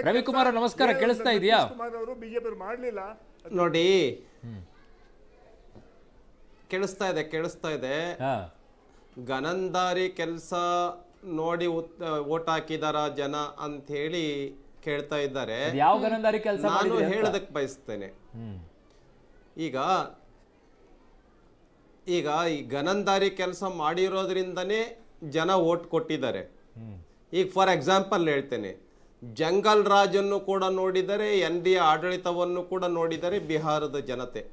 ರವಿಕುಮಾರ್ ನಮಸ್ಕಾರ, ಕೇಳಿಸ್ತಾ ಇದೆಯಾ? ಅವರು ಬಿಜೆಪಿ ಮಾಡಲಿಲ್ಲ ನೋಡಿ, ಕೇಳಿಸ್ತಾ ಇದೆ. ಗನಂದಾರಿ ಕೆಲಸ ನೋಡಿ ಓಟ್ ಹಾಕಿದಾರ ಜನ ಅಂತ ಹೇಳಿ ಕೇಳ್ತಾ ಇದ್ದಾರೆ. ಯಾವ ಗನಂದಾರಿ ಕೆಲಸ ನಾನು ಹೇಳೋದಕ್ಕೆ ಬಯಸ್ತೇನೆ. ಈಗ ಈ ಗನಂದಾರಿ ಕೆಲಸ ಮಾಡಿರೋದ್ರಿಂದನೇ ಜನ ಓಟ್ ಕೊಟ್ಟಿದ್ದಾರೆ. ಈಗ ಫಾರ್ ಎಕ್ಸಾಂಪಲ್ ಹೇಳ್ತೇನೆ, ಜಂಗಲ್ ರಾಜನ್ನು ಕೂಡ ನೋಡಿದರೆ, NDA ಆಡಳಿತವನ್ನು ಕೂಡ ನೋಡಿದರೆ ಬಿಹಾರದ ಜನತೆ.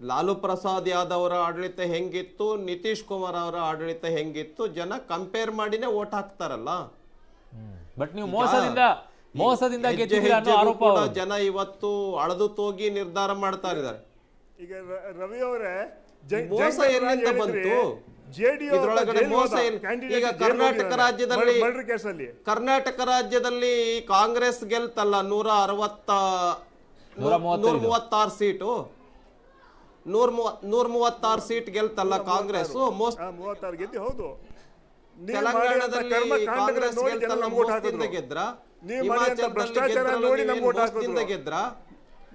ಲಾಲು ಪ್ರಸಾದ್ ಯಾದವ್ ಅವರ ಆಡಳಿತ ಹೆಂಗಿತ್ತು, ನಿತೀಶ್ ಕುಮಾರ್ ಅವರ ಆಡಳಿತ ಹೆಂಗಿತ್ತು, ಜನ ಕಂಪೇರ್ ಮಾಡಿನೇ ಓಟ್ ಹಾಕ್ತಾರಲ್ಲ. ಬಟ್ ನೀವು ಮೋಸದಿಂದ ಜನ ಇವತ್ತು ಅಳದು ತೋಗಿ ನಿರ್ಧಾರ ಮಾಡ್ತಾ ಇದ್ದಾರೆ. ಈಗ ರವಿ ಅವರೇ, ಮೋಸ ಎಲ್ಲಿಂದ ಬಂತು? ಇದ್ರೊಳಗಡೆ ಮೋಸ ಈಗ ಕರ್ನಾಟಕ ರಾಜ್ಯದಲ್ಲಿ ಕಾಂಗ್ರೆಸ್ ಗೆಲ್ತಲ್ಲ 136 ಸೀಟು, 136 ಸೀಟ್ ಗೆಲ್ತಲ್ಲ ಕಾಂಗ್ರೆಸ್. 36 ಗೆದ್ದು ಹೌದು. ತೆಲಂಗಾಣದಲ್ಲಿ ಕಾಂಗ್ರೆಸ್ ಗೆಲ್ತಲ್ಲ, ಮೋಸದಿಂದ ಗೆದ್ರ. ಹಿಮಾಚಲದಲ್ಲಿ ಗೆದ್ರ.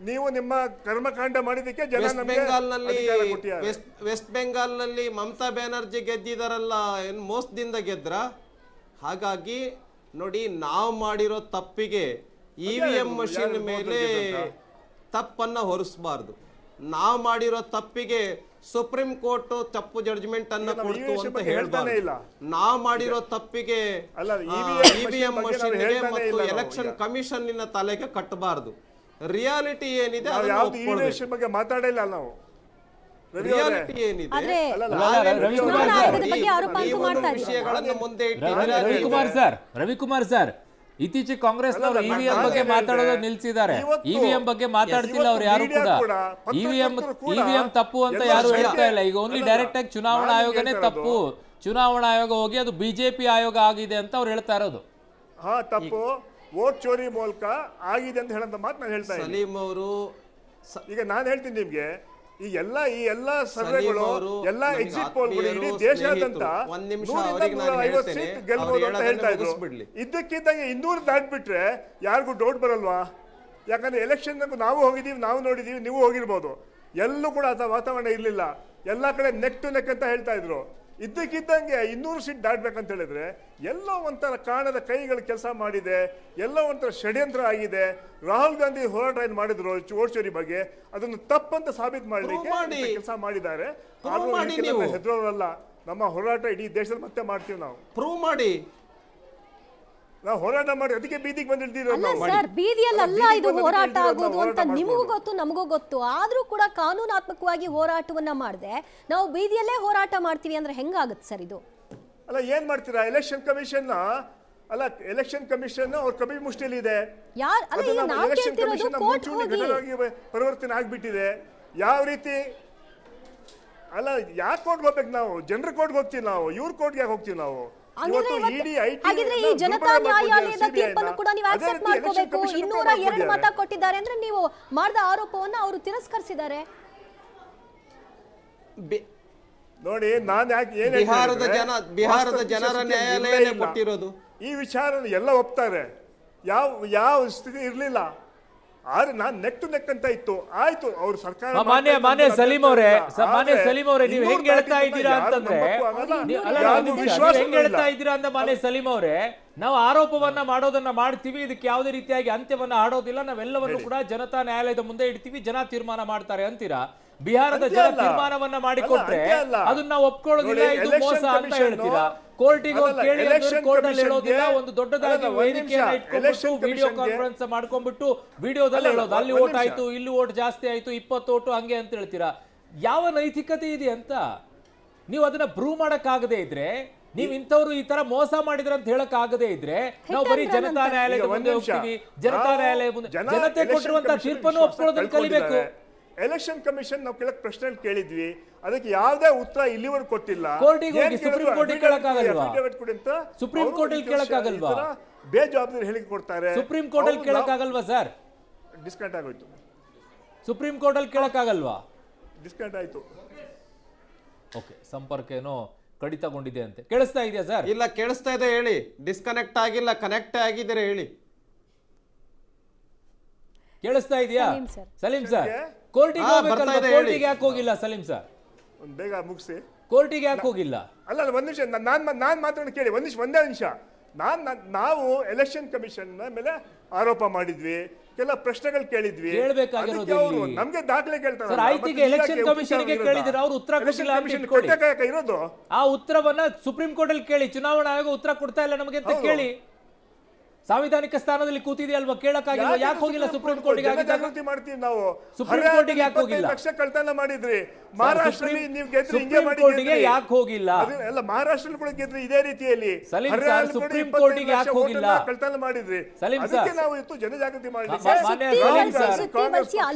ನೀವು ನಿಮ್ಮ ಕರ್ಮಕಾಂಡ ಮಾಡಿದಕ್ಕೆ ಜನ ವೆಸ್ಟ್ ಬೆಂಗಾಲ್ನಲ್ಲಿ ಮಮತಾ ಬ್ಯಾನರ್ಜಿ ಗೆದ್ದಿದಾರಲ್ಲ, ಏನ್ ಮೋಸದಿಂದ ಗೆದ್ರ? ಹಾಗಾಗಿ ನೋಡಿ, ನಾವು ಮಾಡಿರೋ ತಪ್ಪಿಗೆ EVM ಮಷಿನ್ ಮೇಲೆ ತಪ್ಪನ್ನ ಹೊರಿಸಬಾರ್ದು. ನಾವು ಮಾಡಿರೋ ತಪ್ಪಿಗೆ ಸುಪ್ರೀಂ ಕೋರ್ಟ್ ತಪ್ಪು ಜಡ್ಜ್ಮೆಂಟ್ ಅನ್ನ ಕೊಡ್ತು ಅಂತ ಹೇಳ್ಬಾರ್ದು. ನಾವು ಮಾಡಿರೋ ತಪ್ಪಿಗೆ EVM ಮಷಿನ್ ಮತ್ತು ಎಲೆಕ್ಷನ್ ಕಮಿಷನ್ ತಲೆಗೆ ಕಟ್ಟಬಾರ್ದು. ರಿಯಾಲಿಟಿ ಏನಿದೆ ಬಗ್ಗೆ ಮಾತಾಡಿಲ್ಲ ನಾವು. ರಿಯಾಲಿಟಿ ಏನಿದೆ ವಿಷಯಗಳನ್ನು ಮುಂದೆ ರವಿಕುಮಾರ್ ಸರ್, ಇತ್ತೀಚೆಗೆ ಕಾಂಗ್ರೆಸ್ EVM ಬಗ್ಗೆ ಮಾತಾಡೋದು ನಿಲ್ಸಿದ್ದಾರೆ. EVM ಬಗ್ಗೆ ಮಾತಾಡ್ತಿಲ್ಲ ಅವ್ರು ಯಾರು ಕೂಡ. EVM ತಪ್ಪು ಅಂತ ಯಾರು ಹೇಳ್ತಾ ಇಲ್ಲ. ಈಗ ಓನ್ಲಿ ಡೈರೆಕ್ಟ್ ಆಗಿ ಚುನಾವಣಾ ಆಯೋಗನೇ ತಪ್ಪು, ಚುನಾವಣಾ ಆಯೋಗ ಹೋಗಿ ಅದು ಬಿಜೆಪಿ ಆಯೋಗ ಆಗಿದೆ ಅಂತ ಅವ್ರು ಹೇಳ್ತಾ ಇರೋದು. ತಪ್ಪು ವೋಟ್ ಚೋರಿ ಮೂಲಕ ಆಗಿದೆ ಅಂತ ಹೇಳಂತ ಮಾತು ನಾನು ಹೇಳ್ತಾ ಇದ್ದೀನಿ. ಸಲೀಂ ಅವರು, ಈಗ ನಾನು ಹೇಳ್ತೀನಿ ನಿಮ್ಗೆ, ಈ ಎಲ್ಲ ಸರ್ವೆಗಳು, ಎಲ್ಲ ಎಕ್ಸಿಟ್ ಪೋಲ್ಗಳು ಇಡೀ ದೇಶಾದ್ಯಂತ 150 ಸೀಟ್ ಗೆಲ್ಬಹುದು ಅಂತ ಹೇಳ್ತಾ ಇದ್ರು. ಇದ್ದಕ್ಕಿದ್ದಂಗೆ 200 ದಾಟ್ಬಿಟ್ರೆ ಯಾರಿಗೂ ಡೌಟ್ ಬರಲ್ವಾ? ಯಾಕಂದ್ರೆ ಎಲೆಕ್ಷನ್ ನಾವು ಹೋಗಿದೀವಿ, ನಾವು ನೋಡಿದೀವಿ, ನೀವು ಹೋಗಿರ್ಬೋದು. ಎಲ್ಲೂ ಕೂಡ ವಾತಾವರಣ ಇರ್ಲಿಲ್ಲ. ಎಲ್ಲಾ ಕಡೆ ನೆಕ್ ಟು ನೆಕ್ ಅಂತ ಹೇಳ್ತಾ ಇದ್ರು. ಇದ್ದಕ್ಕಿದ್ದಂಗೆ 200 ಸೀಟ್ ದಾಟ್ಬೇಕಂತ ಹೇಳಿದ್ರೆ ಎಲ್ಲೋ ಒಂಥರ ಕಾಣದ ಕೈಗಳು ಕೆಲಸ ಮಾಡಿದೆ, ಎಲ್ಲೋ ಒಂಥರ ಷಡ್ಯಂತ್ರ ಆಗಿದೆ. ರಾಹುಲ್ ಗಾಂಧಿ ಹೋರಾಟ ಏನು ಮಾಡಿದ್ರು ವೋಟ್ ಚೋರಿ ಬಗ್ಗೆ, ಅದನ್ನು ತಪ್ಪಂತ ಸಾಬೀತು ಮಾಡಲಿಕ್ಕೆ ಕೆಲಸ ಮಾಡಿದ್ದಾರೆ. ಹೆದರೋರಲ್ಲ, ನಮ್ಮ ಹೋರಾಟ ಇಡೀ ದೇಶದಲ್ಲಿ ಮತ್ತೆ ಮಾಡ್ತೀವಿ. ನಾವು ಪ್ರೂವ್ ಮಾಡಿ, ನಾವು ಹೋರಾಟ ಮಾಡಿ ಅದಕ್ಕೆ ಬೀದಿಗೆ ಬಂದಿದ್ದೀರಲ್ಲ ಸರ್. ಬೀದಿಯಲ್ಲ ಇದು ಹೋರಾಟ ಆಗೋದು ಅಂತ ನಿಮಗೂ ಗೊತ್ತು, ನಮಗೂ ಗೊತ್ತು. ಆದ್ರೂ ಕೂಡ ಕಾನೂನಾತ್ಮಕವಾಗಿ ಹೋರಾಟವನ್ನ ಮಾಡದೆ ನಾವು ಬೀದಿಯಲ್ಲೇ ಹೋರಾಟ ಮಾಡ್ತೀವಿ ಅಂದ್ರೆ ಹೆಂಗಾಗುತ್ತೆ ಸರ್ ಇದು? ಅಲ್ಲ, ಏನ್ ಮಾಡ್ತೀರಾ? ಎಲೆಕ್ಷನ್ ಕಮಿಷನ್ ಅವ್ರ ಕಬಿ ಮುಷ್ಟಿಲಿ ಇದೆ. ಎಲೆಕ್ಷನ್ ಕಮಿಷನ್ ಪರಿವರ್ತನೆ ಆಗ್ಬಿಟ್ಟಿದೆ. ಯಾವ ರೀತಿ? ಅಲ್ಲ, ಯಾಕೆ ಕೋರ್ಟ್ಗೆ ಹೋಗ್ಬೇಕು ನಾವು? ಜನರ ಕೋರ್ಟ್ಗೆ ಹೋಗ್ತೀವಿ ನಾವು, ಇವ್ರ ಕೋರ್ಟ್ಗೆ ಯಾಕೆ ಹೋಗ್ತೀವಿ ನಾವು? ಹಾಗಿದ್ರೆ ಈ ಜನತಾ ನ್ಯಾಯಾಲಯದ ತೀರ್ಪನ್ನು ಕೂಡ ನೀವು ಆಕ್ಸೆಪ್ಟ್ ಮಾಡ್ಕೋಬೇಕು. 202 ಮತ ಕೊಟ್ಟಿದ್ದಾರೆ ಅಂದ್ರೆ ನೀವು ಮಾಡಿದ ಆರೋಪವನ್ನು ಅವರು ತಿರಸ್ಕರಿಸಿದ್ದಾರೆ. ನೋಡಿ, ನಾನು ಯಾಕೆ ಬಿಹಾರದ ಜನರ ನ್ಯಾಯಾಲಯ ಕೊಟ್ಟಿರೋದು ಈ ವಿಚಾರ ಎಲ್ಲ ಒಪ್ತಾರೆ. ಯಾವ ಸ್ಥಿತಿ ಇರ್ಲಿಲ್ಲ. ಆದ್ರೆ ನಾನ್ ನೆಕ್ ಟು ನೆಕ್ ಅಂತ ಇತ್ತು. ಆಯ್ತು, ಅವ್ರು ಸರ್ಕಾರ ಮಾನ್ಯ ಸಲೀಂ ಅವರೇ, ನೀವು ಹೆಂಗ್ ಹೇಳ್ತಾ ಇದ್ದೀರಾ ಅಂತಂದ್ರೆ, ಹೆಂಗ್ ಹೇಳ್ತಾ ಇದ್ದೀರಾ ಅಂತ ಮಾನ್ಯ ಸಲೀಂ ಅವರೇ, ನಾವು ಆರೋಪವನ್ನ ಮಾಡೋದನ್ನ ಮಾಡ್ತೀವಿ, ಇದಕ್ಕೆ ಯಾವುದೇ ರೀತಿಯಾಗಿ ಅಂತ್ಯವನ್ನ ಆಡೋದಿಲ್ಲ, ನಾವೆಲ್ಲವನ್ನು ಕೂಡ ಜನತಾ ನ್ಯಾಯಾಲಯದ ಮುಂದೆ ಇಡ್ತೀವಿ, ಜನ ತೀರ್ಮಾನ ಮಾಡ್ತಾರೆ ಅಂತೀರಾ. ಬಿಹಾರದ ಜನ ತೀರ್ಮಾನವನ್ನ ಮಾಡಿಕೊಟ್ರೆ ಅದನ್ನ ನಾವು ಒಪ್ಕೊಳ್ಳೋದಿಲ್ಲ, ಇದು ಮೋಸ ಅಂತ ಹೇಳ್ತೀರಾ. ಕೋರ್ಟಿಗೆ ಹೋಗಿ ಕೇಳಿ, ಕೋರ್ಟ್ ಅಲ್ಲಿ ಹೇಳೋದಿಲ್ಲ, ಒಂದು ದೊಡ್ಡದಾಗಿ ವೇದಿಕೆಯನ್ನ ಇಟ್ಕೊಂಡು ವಿಡಿಯೋ ಕಾನ್ಫರೆನ್ಸ್ ಮಾಡ್ಕೊಂಡ್ಬಿಟ್ಟು ವಿಡಿಯೋದಲ್ಲಿ ಹೇಳೋದು, ಅಲ್ಲಿ ಓಟ್ ಆಯ್ತು, ಇಲ್ಲಿ ಓಟ್ ಜಾಸ್ತಿ ಆಯ್ತು, 20 ಓಟು ಹಂಗೆ ಅಂತ ಹೇಳ್ತೀರಾ. ಯಾವ ನೈತಿಕತೆ ಇದೆ ಅಂತ ನೀವು ಅದನ್ನ ಪ್ರೂವ್ ಮಾಡಕ್ ಆಗದೆ ಇದ್ರೆ, ನೀವ್ ಇಂಥವ್ರು ಈ ತರ ಮೋಸ ಮಾಡಿದ್ರ ಅಂತ ಹೇಳಕ್ ಆಗದೆ ಇದ್ರೆ, ನಾವು ಬರೀ ಜನತಾ ನ್ಯಾಯಾಲಯದ ಮುಂದೆ ಹೋಗ್ತೀವಿ. ಜನತಾ ನ್ಯಾಯಾಲಯ ಮುಂದೆ ಜನತೆ ಕೊಟ್ಟಿರುವಂತ ತೀರ್ಪನ್ನು ಒಪ್ಕೊಳ್ಳೋದನ್ನ ಕಲಿಬೇಕು. ಎಲೆಕ್ಷನ್ ಕಮಿಷನ್ ನಾವು ಕೆಳಗೆ ಪ್ರಶ್ನೆ ಕೇಳಿದ್ವಿ, ಅದಕ್ಕೆ ಯಾವುದೇ ಉತ್ತರ ಇಲ್ಲಿವರೆಗೂ ಕೊಟ್ಟಿಲ್ಲ. ಸುಪ್ರೀಂ ಕೋರ್ಟ್ ಕೇಳಕ್ಕಾಗಲ್ವಾ? ಸುಪ್ರೀಂ ಕೋರ್ಟ್ ಕೇಳಕ್ಕಾಗಲ್ವಾ? ಬೇಜವಾಬ್ದಾರಿ ಹೇಳಿಕೆ ಕೊಡ್ತಾರೆ. ಸುಪ್ರೀಂ ಕೋರ್ಟ್ ಅಲ್ಲಿ ಕೇಳಕ್ಕಾಗಲ್ವಾ ಸರ್? ಡಿಸ್ಕನೆಕ್ಟ್ ಆಗೋಯ್ತು. ಸುಪ್ರೀಂ ಕೋರ್ಟ್ ಅಲ್ಲಿ ಕೇಳಕ್ಕಾಗಲ್ವಾ? ಡಿಸ್ಕನೆಕ್ಟ್ ಆಯ್ತು. ಓಕೆ, ಸಂಪರ್ಕ ಏನೋ ಕಡಿತಗೊಂಡಿದೆ ಅಂತೆ. ಕೇಳಿಸ್ತಾ ಇದೆಯಾ ಸರ್? ಇಲ್ಲ, ಕೇಳಿಸ್ತಾ ಇದೆ, ಹೇಳಿ. ಡಿಸ್ಕನೆಕ್ಟ್ ಆಗಿಲ್ಲ, ಕನೆಕ್ಟ್ ಆಗಿದ್ದೀರಾ, ಹೇಳಿ. ಕೇಳಿಸ್ತಾ ಇದೆಯಾ ಸಲೀಂ ಸರ್. ಸಲೀಂ ಸರ್ ಕೋರ್ಟಿಗೆ ಹೋಗ್ಬೇಕಲ್ವಾ? ಕೋರ್ಟಿಗೆ ಯಾಕೆ ಹೋಗಿಲ್ಲ ಸಲೀಂ ಸರ್? ಒಂದು ಬೇಗ ಮುಗಿಸಿ. ಕೋರ್ಟಿಗೆ ಯಾಕೆ ಹೋಗಿಲ್ಲ? ಅಲ್ಲ ಒಂದ್ ನಿಮಿಷ, ನಾನ್ ಮಾತಾಡೋಣ ಕೇಳಿ, ಒಂದೇ ನಿಮಿಷ. ನಾವು ಎಲೆಕ್ಷನ್ ಕಮಿಷನ್ ಮೇಲೆ ಆರೋಪ ಮಾಡಿದ್ವಿ, ಕೆಲ ಪ್ರಶ್ನೆಗಳು ಕೇಳಿದ್ವಿ, ನಮ್ಗೆ ದಾಖಲೆ ಕೇಳ್ತಾರೆ. ಎಲೆಕ್ಷನ್ ಕಮಿಷನ್ ಗೆ ಕೇಳಿದ್ರೆ ಅವ್ರು ಉತ್ತರ ಇರೋದು, ಆ ಉತ್ತರವನ್ನ ಸುಪ್ರೀಂ ಕೋರ್ಟ್ ಅಲ್ಲಿ ಕೇಳಿ. ಚುನಾವಣಾ ಆಯೋಗ ಉತ್ತರ ಕೊಡ್ತಾ ಇಲ್ಲ ನಮಗೆ ಅಂತ ಕೇಳಿ. ಸಾಂವಿಧಾನಿಕ ಸ್ಥಾನದಲ್ಲಿ ಕೂತಿದೆಯಲ್ವಾ, ಕೇಳಕ್ಕಾಗಿಲ್ಲ. ಯಾಕೆ ಹೋಗಿಲ್ಲ ಸುಪ್ರೀಂ ಕೋರ್ಟ್ಗೆ? ಜಾಗೃತಿ ಮಾಡ್ತೀವಿ ನಾವು. ಸುಪ್ರೀಂ ಕೋರ್ಟ್ಗೆ ಯಾಕೆ ಹೋಗಿಲ್ಲ? ಲಕ್ಷ ಕಳ್ತನ ಮಾಡಿದ್ರಿ ಮಹಾರಾಷ್ಟ್ರದಲ್ಲಿ, ನೀವು ಗೆದ್ರಿ ಹಿಂಗೆ ಸುಪ್ರೀಂ ಕೋರ್ಟ್ಗೆ ಯಾಕೆ ಹೋಗಿಲ್ಲ? ಎಲ್ಲ ಮಹಾರಾಷ್ಟ್ರದಲ್ಲಿ ಕೂಡ ಗೆದ್ರಿ ಇದೇ ರೀತಿಯಲ್ಲಿ. ಸಲೀಂ ಸರ್ ಸುಪ್ರೀಂ ಕೋರ್ಟ್ಗೆ ಯಾಕೆ ಹೋಗಿಲ್ಲ? ಕಳ್ತನ ಮಾಡಿದ್ರಿ. ಸಲೀಂ ಸರ್ ಅದಕ್ಕೆ ನಾವು ಇವತ್ತು ಜನಜಾಗೃತಿ ಮಾಡಿದ್ವಿ.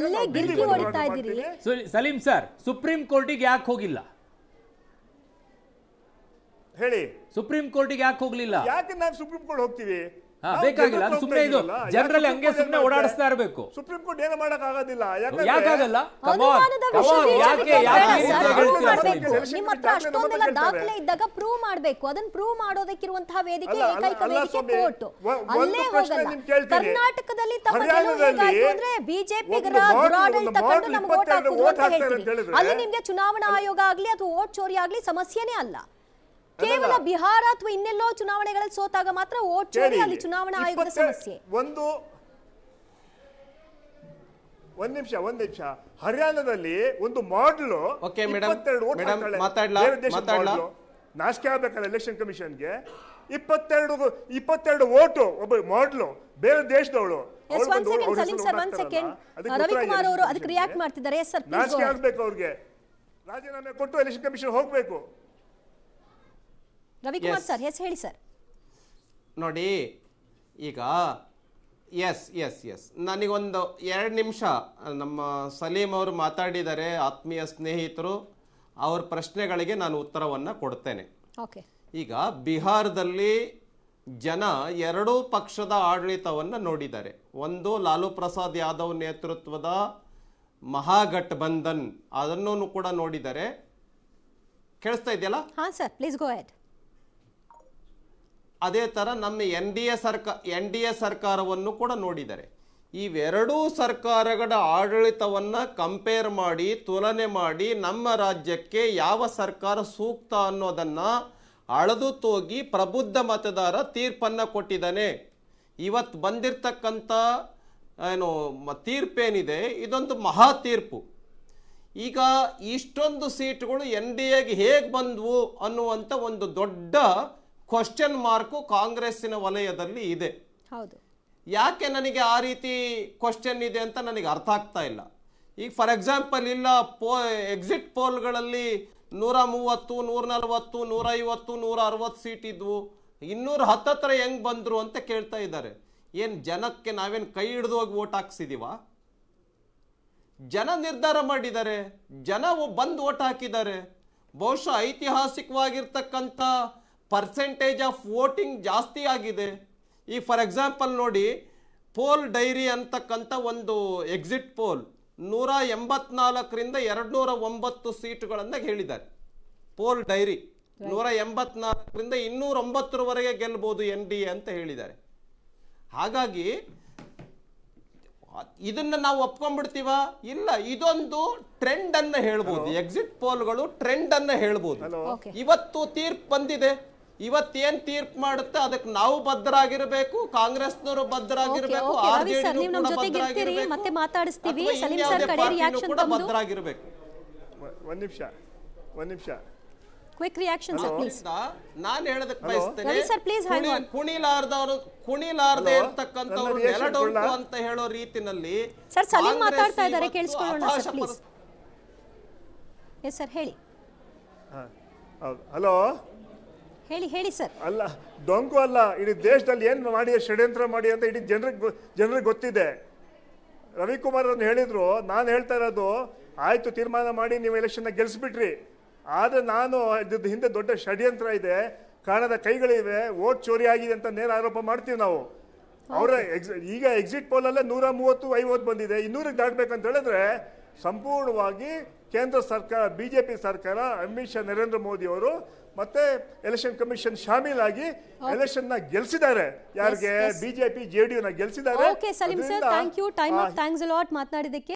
ಸಲೀಂ ಸರ್ ಸುಪ್ರೀಂ ಕೋರ್ಟ್ಗೆ ಯಾಕೆ ಹೋಗಿಲ್ಲ ಹೇಳಿ? ಸುಪ್ರೀಂ ಕೋರ್ಟ್ಗೆ ಯಾಕೆ ಹೋಗ್ಲಿಲ್ಲ? ಯಾಕೆ ನಾವು ಸುಪ್ರೀಂ ಕೋರ್ಟ್ ಹೋಗ್ತೀವಿ? ಬೇಕಾಗಿಲ್ಲ, ಅದು ಸುಮ್ಮನೆ ಇದು ಜನರಲ್ ಹಂಗೆ ಸುಮ್ಮನೆ ಓಡಾಡಿಸ್ತಾ ಇರಬೇಕು. ಸುಪ್ರೀಂ ಕೋರ್ಟ್ ಏನು ಮಾಡಕ್ ಆಗೋದಿಲ್ಲ. ಯಾಕಾಗಲ್ಲ? ನಿಮ್ಮ ಹತ್ರ ಅಷ್ಟೊಂದೆಲ್ಲ ದಾಖಲೆ ಇದ್ದಾಗ ಪ್ರೂವ್ ಮಾಡಬೇಕು. ಅದನ್ನ ಪ್ರೂವ್ ಮಾಡೋದಕ್ಕಿರುವಂತಹ ವೇದಿಕೆ ಏಕೈಕ ವೇದಿಕೆ ಕೋರ್ಟ್. ಅಲ್ಲೇ ಹೋಗಲ್ಲ. ಕರ್ನಾಟಕದಲ್ಲಿ ತಮ್ಮ ಗೆಲುವು ಹೇಗಾಯ್ತು ಅಂದ್ರೆ ಬಿಜೆಪಿಗರ ದುರಾಡಳಿತ ಕಂಡು ನಮ್ಗೆ ವೋಟ್ ಹಾಕುದು ಅಂತ ಹೇಳ್ತೀವಿ. ಅಲ್ಲಿ ನಿಮ್ಗೆ ಚುನಾವಣಾ ಆಯೋಗ ಆಗ್ಲಿ ಅಥವಾ ವೋಟ್ ಚೋರಿ ಆಗ್ಲಿ ಸಮಸ್ಯೆನೇ ಅಲ್ಲ. ಕೇವಲ ಬಿಹಾರ ಅಥವಾ ಇನ್ನೆಲ್ಲೋ ಚುನಾವಣೆಗಳಲ್ಲಿ ಸೋತಾಗ ಮಾತ್ರ ವೋಟ್ ಚೋರಿ, ಅಲ್ಲಿ ಚುನಾವಣಾ ಆಯೋಗದ ಸಮಸ್ಯೆ. ಒಂದ್ ನಿಮಿಷ. ಹರಿಯಾಣದಲ್ಲಿ ಒಂದು ಮಾಡ್ಲು ನಾಶಕ ಆಗ್ಬೇಕಲ್ಲ ಎಲೆಕ್ಷನ್ ಕಮಿಷನ್ಗೆ. 22 ವೋಟು ಒಬ್ಬ ಮಾಡ್ಲು ಬೇರೆ ದೇಶದವಳು. ರವಿಕುಮಾರ್ ಅವರು ಅದಕ್ಕೆ ರಿಯಾಕ್ಟ್ ಮಾಡ್ತಿದ್ದಾರೆ. ನಾಶಕ ಆಗ್ಬೇಕು, ಅವ್ರಿಗೆ ರಾಜೀನಾಮೆ ಕೊಟ್ಟು ಎಲೆಕ್ಷನ್ ಕಮಿಷನ್ ಹೋಗ್ಬೇಕು. ರವಿಕುಮಾರ್ ಸರ್ ಹೇಳಿ ಸರ್. ನೋಡಿ ಈಗ ಎಸ್ ನನಗೊಂದು 2 ನಿಮಿಷ ನಮ್ಮ ಸಲೀಂ ಅವರು ಮಾತಾಡಿದ್ದಾರೆ, ಆತ್ಮೀಯ ಸ್ನೇಹಿತರು. ಅವ್ರ ಪ್ರಶ್ನೆಗಳಿಗೆ ನಾನು ಉತ್ತರವನ್ನು ಕೊಡ್ತೇನೆ. ಈಗ ಬಿಹಾರದಲ್ಲಿ ಜನ 2 ಪಕ್ಷದ ಆಡಳಿತವನ್ನು ನೋಡಿದ್ದಾರೆ. ಒಂದು ಲಾಲು ಪ್ರಸಾದ್ ಯಾದವ್ ನೇತೃತ್ವದ ಮಹಾಗಠಬಂಧನ್, ಅದನ್ನು ಕೂಡ ನೋಡಿದ್ದಾರೆ. ಕೇಳಿಸ್ತಾ ಇದೆಯಲ್ಲ? ಹಾ ಸರ್, ಪ್ಲೀಸ್ ಗೋ ಅಹೆಡ್. ಅದೇ ಥರ ನಮ್ಮ ಎನ್ ಡಿ ಎ ಸರ್ಕಾರವನ್ನು ಕೂಡ ನೋಡಿದ್ದಾರೆ. ಇವೆರಡೂ ಸರ್ಕಾರಗಳ ಆಡಳಿತವನ್ನು ಕಂಪೇರ್ ಮಾಡಿ, ತುಲನೆ ಮಾಡಿ, ನಮ್ಮ ರಾಜ್ಯಕ್ಕೆ ಯಾವ ಸರ್ಕಾರ ಸೂಕ್ತ ಅನ್ನೋದನ್ನು ಅಳೆದು ತೂಗಿ ಪ್ರಬುದ್ಧ ಮತದಾರ ತೀರ್ಪನ್ನು ಕೊಟ್ಟಿದ್ದಾನೆ. ಇವತ್ತು ಬಂದಿರತಕ್ಕಂಥ ತೀರ್ಪೇನಿದೆ, ಇದೊಂದು ಮಹಾ ತೀರ್ಪು. ಈಗ ಇಷ್ಟೊಂದು ಸೀಟ್ಗಳು ಎನ್ ಡಿ ಎಗೆ ಹೇಗೆ ಬಂದವು ಅನ್ನುವಂಥ ಒಂದು ದೊಡ್ಡ ಕ್ವಶನ್ ಮಾರ್ಕು ಕಾಂಗ್ರೆಸ್ಸಿನ ವಲಯದಲ್ಲಿ ಇದೆ. ಯಾಕೆ ನನಗೆ ಆ ರೀತಿ ಕ್ವಶನ್ ಇದೆ ಅಂತ ನನಗೆ ಅರ್ಥ ಆಗ್ತಾ ಇಲ್ಲ. ಈಗ ಫಾರ್ ಎಕ್ಸಾಂಪಲ್ ಇಲ್ಲ ಎಕ್ಸಿಟ್ ಪೋಲ್ಗಳಲ್ಲಿ 130, 140, 150, 160 ಸೀಟ್ ಇದ್ವು. 210 ಹೆಂಗ್ ಬಂದ್ರು ಅಂತ ಕೇಳ್ತಾ ಇದ್ದಾರೆ. ಏನು ಜನಕ್ಕೆ ನಾವೇನು ಕೈ ಹಿಡಿದು ಹೋಗಿ ವೋಟ್ ಹಾಕ್ಸಿದೀವ? ಜನ ನಿರ್ಧಾರ ಮಾಡಿದ್ದಾರೆ, ಜನ ಬಂದು ವೋಟ್ ಹಾಕಿದ್ದಾರೆ. ಬಹುಶಃ ಐತಿಹಾಸಿಕವಾಗಿರ್ತಕ್ಕಂಥ ಪರ್ಸೆಂಟೇಜ್ ಆಫ್ ವೋಟಿಂಗ್ ಜಾಸ್ತಿ ಆಗಿದೆ. ಈ ಫಾರ್ ಎಕ್ಸಾಂಪಲ್ ನೋಡಿ, ಪೋಲ್ ಡೈರಿ ಅಂತಕ್ಕಂಥ ಒಂದು ಎಕ್ಸಿಟ್ ಪೋಲ್ 184ರಿಂದ 209 ಸೀಟುಗಳನ್ನು ಹೇಳಿದ್ದಾರೆ. ಪೋಲ್ ಡೈರಿ 184ರಿಂದ 209ರವರೆಗೆ ಗೆಲ್ಬಹುದು ಎನ್ ಡಿ ಎ ಅಂತ ಹೇಳಿದ್ದಾರೆ. ಹಾಗಾಗಿ ಇದನ್ನ ನಾವು ಒಪ್ಕೊಂಡ್ಬಿಡ್ತೀವ? ಇಲ್ಲ, ಇದೊಂದು ಟ್ರೆಂಡ್ ಅನ್ನ ಹೇಳ್ಬೋದು. ಎಕ್ಸಿಟ್ ಪೋಲ್ಗಳು ಟ್ರೆಂಡ್ ಅನ್ನ ಹೇಳ್ಬೋದು. ಇವತ್ತು ತೀರ್ಪು ಬಂದಿದೆ, ಇವತ್ತೇನ್ ತೀರ್ಪು ಮಾಡುತ್ತೆ ಅದಕ್ಕೆ ನಾವು ಬದ್ಧರಾಗಿರ್ಬೇಕು, ಕಾಂಗ್ರೆಸ್ನವರು ಬದ್ಧರಾಗಿರ್ಬೇಕು, ಬದ್ಧರಾಗಿರ್ಬೇಕು. ಒಂದ್ ನಿಮಿಷ ಕ್ವಿಕ್ ರಿಯಾಕ್ಷನ್ ಸರ್ ಪ್ಲೀಸ್. ನಾನು ಹೇಳೋದಕ್ಕೆ ಬಯಸ್ತೇನೆ, ಕುಣಿಲಾರದೆ ಇರ್ತಕ್ಕಂಥವ್ರು ನೆಲಡೊಂಕು ಅಂತ ಹೇಳೋ ರೀತಿನಲ್ಲಿ ಸರ್ ಸಲೀಂ ಮಾತಾಡ್ತಾ ಇದ್ದಾರೆ, ಕೇಳಿಸ್ಕೊಳ್ಳೋಣ ಸರ್ ಪ್ಲೀಸ್. ಎಸ್ ಸರ್ ಹೇಳಿ. ಹಲೋ ಹೇಳಿ ಸರ್. ಅಲ್ಲ, ಡೊಂಕು ಅಲ್ಲ, ಇಡೀ ದೇಶದಲ್ಲಿ ಏನ್ ಮಾಡಿ ಷಡ್ಯಂತ್ರ ಮಾಡಿ ಅಂತ ಇಡೀ ಜನರಿಗೆ ಗೊತ್ತಿದೆ. ರವಿಕುಮಾರ್ ಅವ್ರನ್ನ ಹೇಳಿದ್ರು, ನಾನು ಹೇಳ್ತಾ ಇರೋದು ಆಯ್ತು, ತೀರ್ಮಾನ ಮಾಡಿ ನೀವು ಎಲೆಕ್ಷನ್ ಗೆಲ್ಸ್ಬಿಟ್ರಿ. ಆದ್ರೆ ನಾನು ಹಿಂದೆ ದೊಡ್ಡ ಷಡ್ಯಂತ್ರ ಇದೆ, ಕಾಣದ ಕೈಗಳಿವೆ, ವೋಟ್ ಚೋರಿ ಆಗಿದೆ ಅಂತ ನೇರ ಆರೋಪ ಮಾಡ್ತೀವಿ ನಾವು. ಅವರ ಈಗ ಎಕ್ಸಿಟ್ ಪೋಲ್ ಅಲ್ಲೇ 130-50 ಬಂದಿದೆ. 200ಕ್ಕೆ ದಾಟ್ಬೇಕಂತ ಹೇಳಿದ್ರೆ ಸಂಪೂರ್ಣವಾಗಿ ಕೇಂದ್ರ ಸರ್ಕಾರ, ಬಿಜೆಪಿ ಸರ್ಕಾರ, ಅಮಿತ್ ಶಾ, ನರೇಂದ್ರ ಮೋದಿ ಅವರು ಮತ್ತೆ ಎಲೆಕ್ಷನ್ ಕಮಿಷನ್ ಶಾಮೀಲಾಗಿ ಎಲೆಕ್ಷನ್ ನ ಗೆಲ್ಸಿದ್ದಾರೆ. ಯಾರಿಗೆ? ಬಿಜೆಪಿ, ಜೆಡಿಯು ನ ಗೆಲ್ಸಿದ್ದಾರೆ. Okay Salim sir, thank you. Time out. Thanks a lot ಮಾತನಾಡಿದ್ದಕ್ಕೆ.